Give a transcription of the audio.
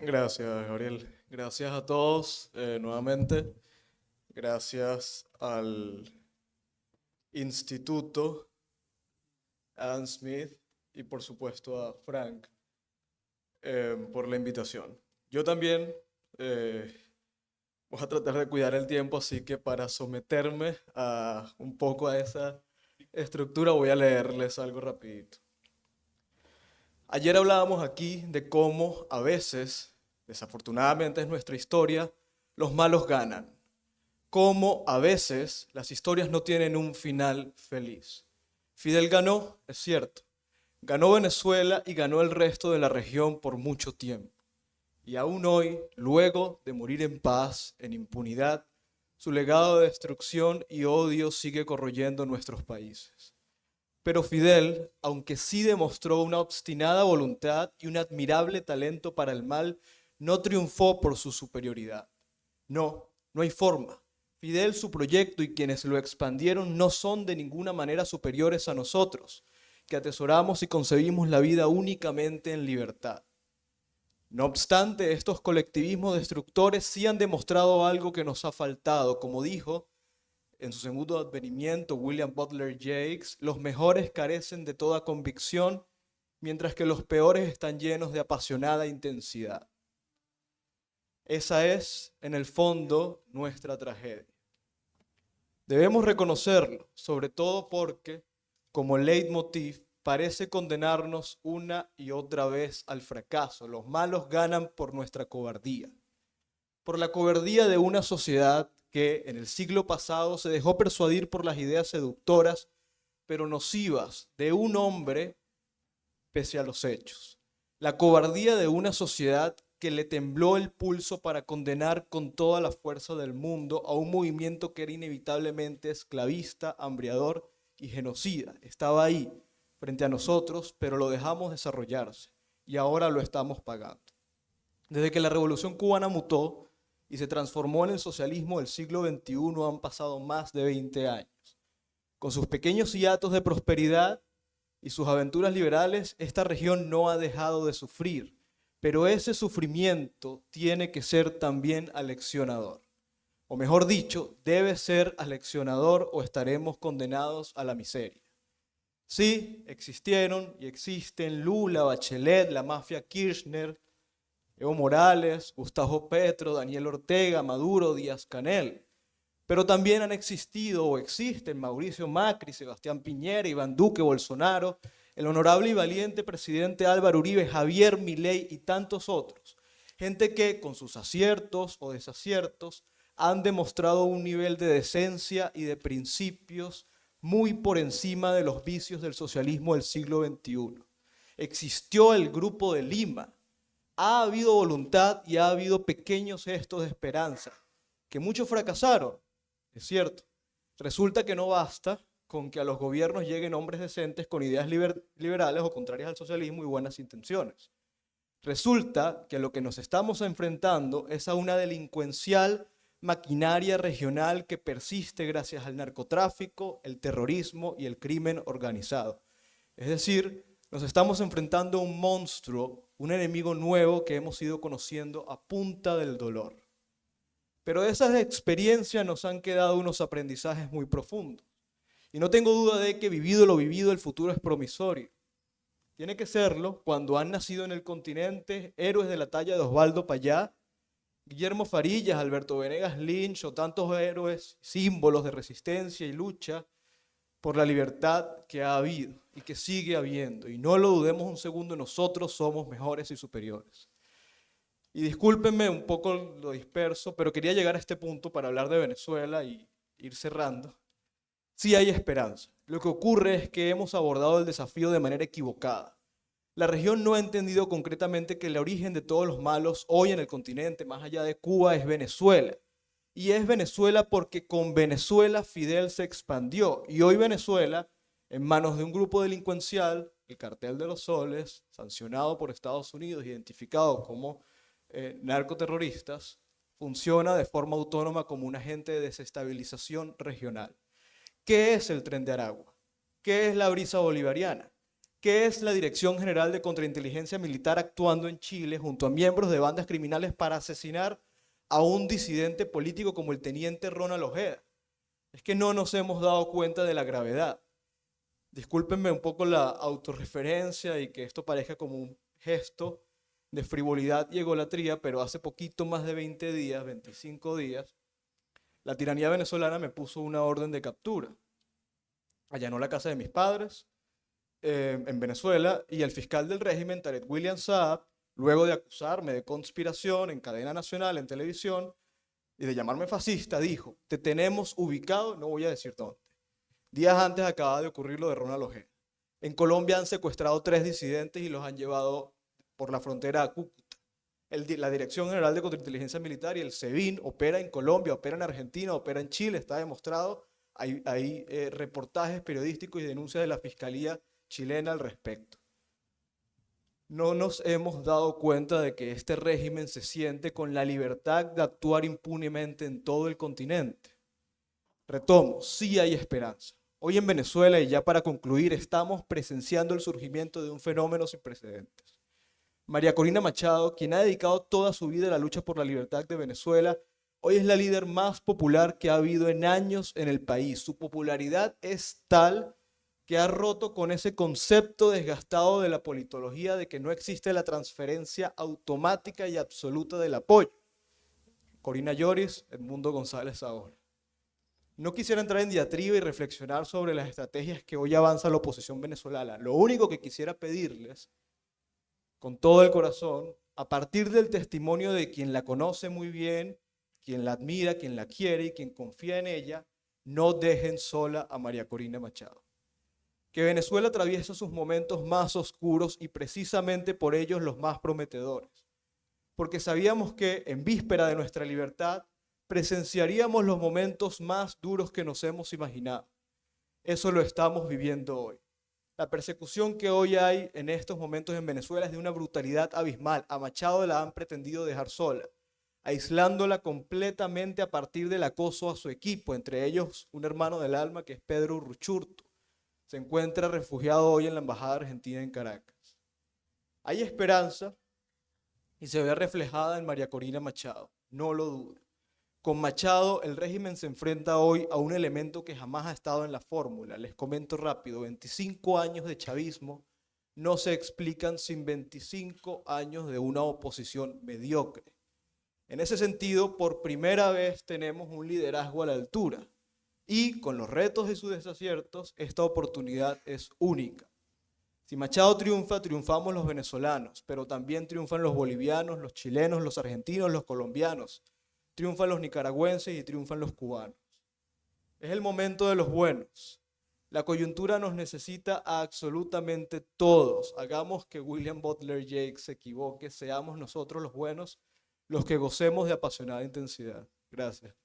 Gracias, Gabriel. Gracias a todos nuevamente. Gracias al Instituto Adam Smith y por supuesto a Frank por la invitación. Yo también eh, voy a tratar de cuidar el tiempo, así que para someterme a un poco a esa estructura voy a leerles algo rapidito. Ayer hablábamos aquí de cómo a veces, desafortunadamente es nuestra historia, los malos ganan. Cómo a veces las historias no tienen un final feliz. Fidel ganó, es cierto. Ganó Venezuela y ganó el resto de la región por mucho tiempo. Y aún hoy, luego de morir en paz, en impunidad, su legado de destrucción y odio sigue corroyendo nuestros países. Pero Fidel, aunque sí demostró una obstinada voluntad y un admirable talento para el mal, no triunfó por su superioridad. No, no hay forma. Fidel, su proyecto y quienes lo expandieron no son de ninguna manera superiores a nosotros, que atesoramos y concebimos la vida únicamente en libertad. No obstante, estos colectivismos destructores sí han demostrado algo que nos ha faltado, como dijo en su segundo advenimiento William Butler Yeats, los mejores carecen de toda convicción, mientras que los peores están llenos de apasionada intensidad. Esa es, en el fondo, nuestra tragedia. Debemos reconocerlo, sobre todo porque, como leitmotiv, parece condenarnos una y otra vez al fracaso. Los malos ganan por nuestra cobardía. Por la cobardía de una sociedad que en el siglo pasado se dejó persuadir por las ideas seductoras, pero nocivas, de un hombre pese a los hechos. La cobardía de una sociedad que le tembló el pulso para condenar con toda la fuerza del mundo a un movimiento que era inevitablemente esclavista, hambriador y genocida. Estaba ahí, frente a nosotros, pero lo dejamos desarrollarse y ahora lo estamos pagando. Desde que la Revolución Cubana mutó y se transformó en el socialismo del siglo XXI han pasado más de 20 años. Con sus pequeños hiatos de prosperidad y sus aventuras liberales, esta región no ha dejado de sufrir, pero ese sufrimiento tiene que ser también aleccionador. O mejor dicho, debe ser aleccionador o estaremos condenados a la miseria. Sí, existieron y existen Lula, Bachelet, la mafia Kirchner, Evo Morales, Gustavo Petro, Daniel Ortega, Maduro, Díaz-Canel. Pero también han existido o existen Mauricio Macri, Sebastián Piñera, Iván Duque, Bolsonaro, el honorable y valiente presidente Álvaro Uribe, Javier Milei y tantos otros. Gente que con sus aciertos o desaciertos han demostrado un nivel de decencia y de principios muy por encima de los vicios del socialismo del siglo XXI. Existió el Grupo de Lima. Ha habido voluntad y ha habido pequeños gestos de esperanza, que muchos fracasaron, es cierto. Resulta que no basta con que a los gobiernos lleguen hombres decentes con ideas liberales o contrarias al socialismo y buenas intenciones. Resulta que lo que nos estamos enfrentando es a una delincuencial maquinaria regional que persiste gracias al narcotráfico, el terrorismo y el crimen organizado. Es decir, nos estamos enfrentando a un monstruo, un enemigo nuevo que hemos ido conociendo a punta del dolor. Pero de esas experiencias nos han quedado unos aprendizajes muy profundos. Y no tengo duda de que vivido lo vivido, el futuro es promisorio. Tiene que serlo cuando han nacido en el continente héroes de la talla de Osvaldo Payá, Guillermo Farillas, Alberto Venegas Lynch o tantos héroes, símbolos de resistencia y lucha por la libertad que ha habido y que sigue habiendo. Y no lo dudemos un segundo, nosotros somos mejores y superiores. Y discúlpenme un poco lo disperso, pero quería llegar a este punto para hablar de Venezuela y ir cerrando. Sí hay esperanza. Lo que ocurre es que hemos abordado el desafío de manera equivocada. La región no ha entendido concretamente que el origen de todos los malos hoy en el continente, más allá de Cuba, es Venezuela. Y es Venezuela porque con Venezuela Fidel se expandió. Y hoy Venezuela, en manos de un grupo delincuencial, el Cartel de los Soles, sancionado por Estados Unidos, identificado como narcoterroristas, funciona de forma autónoma como un agente de desestabilización regional. ¿Qué es el Tren de Aragua? ¿Qué es la brisa bolivariana? ¿Qué es la Dirección General de Contrainteligencia Militar actuando en Chile junto a miembros de bandas criminales para asesinar a un disidente político como el teniente Ronald Ojeda? Es que no nos hemos dado cuenta de la gravedad. Discúlpenme un poco la autorreferencia y que esto parezca como un gesto de frivolidad y egolatría, pero hace poquito más de 20 días, 25 días, la tiranía venezolana me puso una orden de captura. Allanó la casa de mis padres en Venezuela y el fiscal del régimen, Tarek William Saab, luego de acusarme de conspiración en cadena nacional, en televisión, y de llamarme fascista, dijo, te tenemos ubicado, no voy a decir dónde. Días antes acaba de ocurrir lo de Ronald Ojeda. En Colombia han secuestrado 3 disidentes y los han llevado por la frontera a Cúcuta. La Dirección General de Contrainteligencia Militar y el SEBIN opera en Colombia, opera en Argentina, opera en Chile, está demostrado. Hay reportajes periodísticos y denuncias de la Fiscalía chilena al respecto. No nos hemos dado cuenta de que este régimen se siente con la libertad de actuar impunemente en todo el continente. Retomo, sí hay esperanza. Hoy en Venezuela, y ya para concluir, estamos presenciando el surgimiento de un fenómeno sin precedentes. María Corina Machado, quien ha dedicado toda su vida a la lucha por la libertad de Venezuela, hoy es la líder más popular que ha habido en años en el país. Su popularidad es tal que ha roto con ese concepto desgastado de la politología de que no existe la transferencia automática y absoluta del apoyo. Corina Lloris, Edmundo González ahora. No quisiera entrar en diatriba y reflexionar sobre las estrategias que hoy avanza la oposición venezolana. Lo único que quisiera pedirles, con todo el corazón, a partir del testimonio de quien la conoce muy bien, quien la admira, quien la quiere y quien confía en ella, no dejen sola a María Corina Machado. Que Venezuela atraviesa sus momentos más oscuros y precisamente por ellos los más prometedores. Porque sabíamos que en víspera de nuestra libertad presenciaríamos los momentos más duros que nos hemos imaginado. Eso lo estamos viviendo hoy. La persecución que hoy hay en estos momentos en Venezuela es de una brutalidad abismal. A Machado la han pretendido dejar sola, aislándola completamente a partir del acoso a su equipo, entre ellos un hermano del alma que es Pedro Urruchurtu. Se encuentra refugiado hoy en la Embajada Argentina en Caracas. Hay esperanza y se ve reflejada en María Corina Machado, no lo dudo. Con Machado, el régimen se enfrenta hoy a un elemento que jamás ha estado en la fórmula. Les comento rápido, 25 años de chavismo no se explican sin 25 años de una oposición mediocre. En ese sentido, por primera vez tenemos un liderazgo a la altura. Y con los retos y sus desaciertos, esta oportunidad es única. Si Machado triunfa, triunfamos los venezolanos, pero también triunfan los bolivianos, los chilenos, los argentinos, los colombianos. Triunfan los nicaragüenses y triunfan los cubanos. Es el momento de los buenos. La coyuntura nos necesita a absolutamente todos. Hagamos que William Butler Yeats se equivoque, seamos nosotros los buenos, los que gocemos de apasionada intensidad. Gracias.